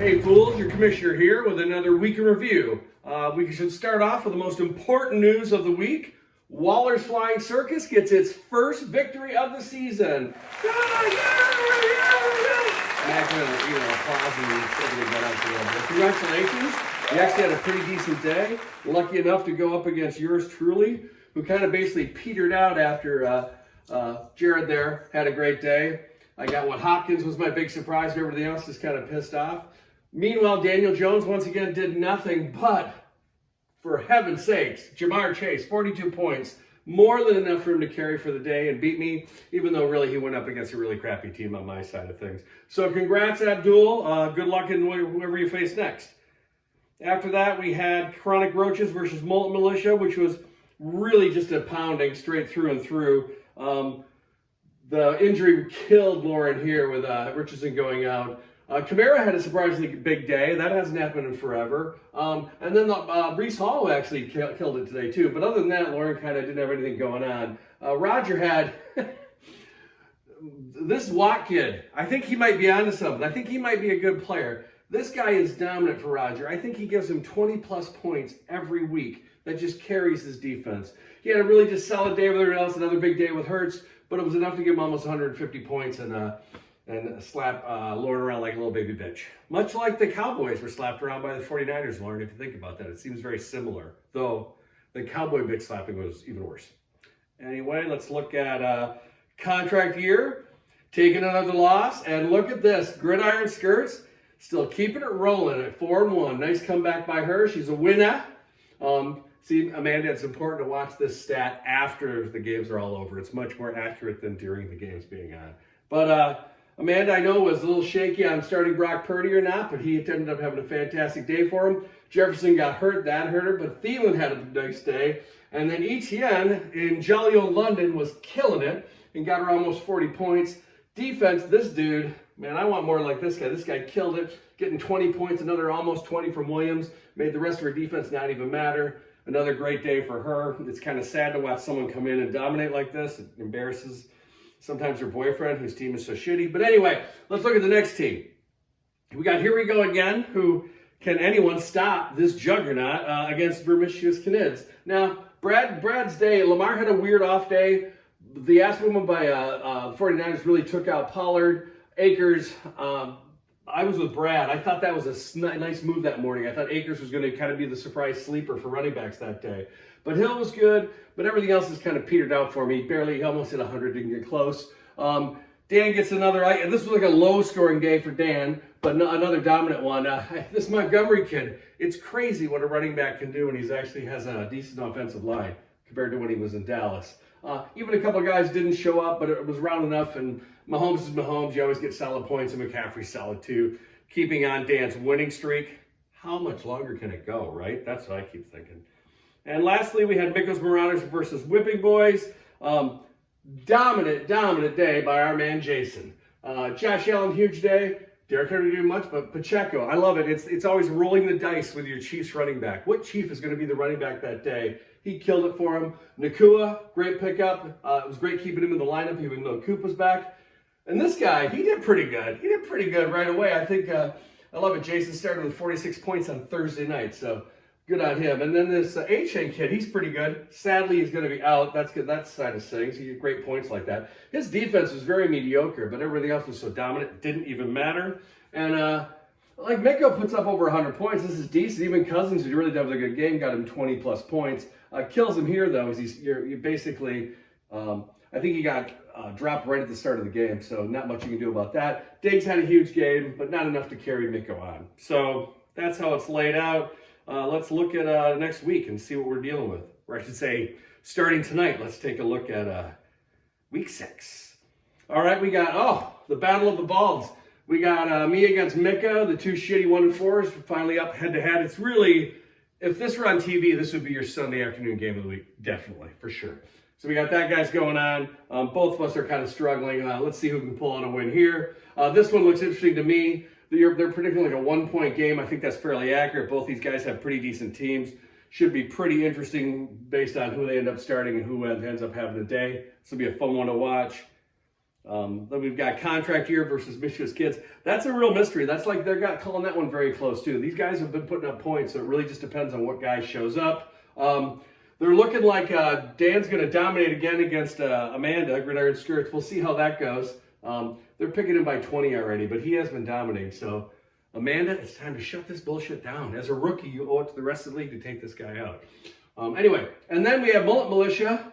Hey fools, your commissioner here with another week in review. We should start off with the most important news of the week. Waller's Flying Circus gets its first victory of the season. Congratulations. You actually had a pretty decent day. Lucky enough to go up against yours truly, who kind of basically petered out after Jared there had a great day. I got what Hopkins was my big surprise, and everything else is kind of pissed off. Meanwhile, Daniel Jones once again did nothing but, for heaven's sakes, Jamar Chase, 42 points, more than enough for him to carry for the day and beat me, even though really he went up against a really crappy team on my side of things. So congrats, Abdul. Good luck in whoever you face next. After that, we had Chronic Roaches versus Mullet Militia, which was really just a pounding straight through and through. The injury killed Lauren here with Richardson going out. Kamara had a surprisingly big day. That hasn't happened in forever. And then Breece Hall actually killed it today too. But other than that, Lauren kind of didn't have anything going on. Roger had this Watt kid. I think he might be onto something. I think he might be a good player. This guy is dominant for Roger. I think he gives him 20 plus points every week. That just carries his defense. He had a really just solid day with everyone else. Another big day with Hurts, but it was enough to give him almost 150 points and slap Lauren around like a little baby bitch. Much like the Cowboys were slapped around by the 49ers, Lauren, if you think about that. It seems very similar, though the Cowboy bitch slapping was even worse. Anyway, let's look at contract year, taking another loss, and look at this. Gridiron Skirts, still keeping it rolling at 4-1. Nice comeback by her. She's a winner. See, Amanda, it's important to watch this stat after the games are all over. It's much more accurate than during the games being on. But Amanda, I know, was a little shaky on starting Brock Purdy or not, but he ended up having a fantastic day for him. Jefferson got hurt, that hurt her, but Thielen had a nice day. And then Etienne in jolly old London was killing it and got her almost 40 points. Defense, this dude, man, I want more like this guy. This guy killed it, getting 20 points, another almost 20 from Williams, made the rest of her defense not even matter. Another great day for her. It's kind of sad to watch someone come in and dominate like this. It embarrasses sometimes your boyfriend, whose team is so shitty. But anyway, let's look at the next team. We got Here We Go Again, who can anyone stop this juggernaut against Vermicious Knids. Now, Brad's day, Lamar had a weird off day. The ass woman by 49ers really took out Pollard. Akers, I was with Brad. I thought that was a nice move that morning. I thought Akers was going to kind of be the surprise sleeper for running backs that day. But Hill was good, but everything else has kind of petered out for me. He almost hit 100, didn't get close. Dan gets another, and this was like a low-scoring day for Dan, but another dominant one. This Montgomery kid, it's crazy what a running back can do when he actually has a decent offensive line compared to when he was in Dallas. Even a couple of guys didn't show up, but it was round enough, and Mahomes is Mahomes. You always get solid points, and McCaffrey's solid too. Keeping on Dan's winning streak. How much longer can it go, right? That's what I keep thinking. And lastly, we had Mikos Marauders versus Whipping Boys. Dominant day by our man Jason. Josh Allen, huge day. Derrick Henry didn't do much, but Pacheco, I love it. It's always rolling the dice with your Chiefs running back. What Chief is going to be the running back that day? He killed it for him. Nakua, great pickup. It was great keeping him in the lineup even though Coop was back. And this guy, he did pretty good. He did pretty good right away. I think, I love it. Jason started with 46 points on Thursday night, so good on him. And then this A-Chain kid, he's pretty good. Sadly, he's going to be out. That's good. That side of things. He had great points like that. His defense was very mediocre, but everything else was so dominant, it didn't even matter. And like Miko puts up over 100 points. This is decent. Even Cousins, who really did a good game, got him 20 plus points. Kills him here though. Is you're basically, I think he got dropped right at the start of the game, so not much you can do about that. Diggs had a huge game, but not enough to carry Miko on. So that's how it's laid out. Let's look at next week and see what we're dealing with. Or I should say, starting tonight, let's take a look at week 6. All right, we got, the Battle of the Balds. We got me against Mika, the two shitty 1-4s, finally up head-to-head. It's really, if this were on TV, this would be your Sunday afternoon game of the week, definitely, for sure. So we got that guys going on. Both of us are kind of struggling. Let's see who can pull out a win here. This one looks interesting to me. They're predicting like a 1-point game. I think that's fairly accurate. Both these guys have pretty decent teams. Should be pretty interesting based on who they end up starting and who ends up having the day. This will be a fun one to watch. Then we've got contract year versus Michigan's kids. That's a real mystery. That's like they're calling that one very close too. These guys have been putting up points, so it really just depends on what guy shows up. They're looking like Dan's going to dominate again against Amanda, Gridiron Skirts. We'll see how that goes. They're picking him by 20 already, but he has been dominating. So, Amanda, it's time to shut this bullshit down. As a rookie, you owe it to the rest of the league to take this guy out. Anyway, and then we have Mullet Militia,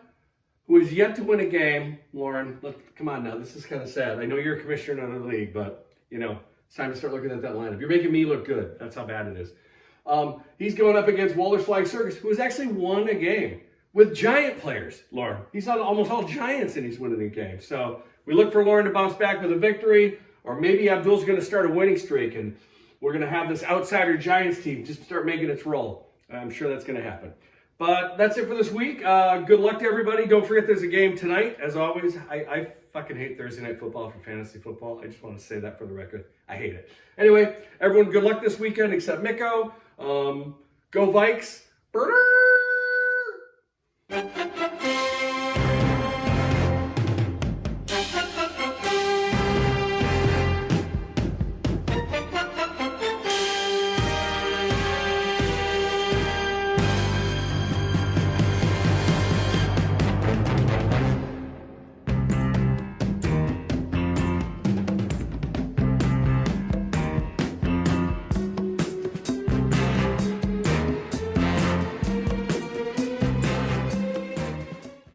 who is yet to win a game. Lauren, come on now. This is kind of sad. I know you're a commissioner in the league, but, you know, it's time to start looking at that lineup. You're making me look good. That's how bad it is. He's going up against Walter's Flying Circus, who has actually won a game with Giant players, Lauren. He's on almost all Giants, and he's winning a game. So we look for Lauren to bounce back with a victory, or maybe Abdul's going to start a winning streak, and we're going to have this outsider Giants team just start making its roll. I'm sure that's going to happen. But that's it for this week. Good luck to everybody. Don't forget there's a game tonight. As always, I fucking hate Thursday Night Football for fantasy football. I just want to say that for the record. I hate it. Anyway, everyone, good luck this weekend except Miko. Go Vikes. Burner!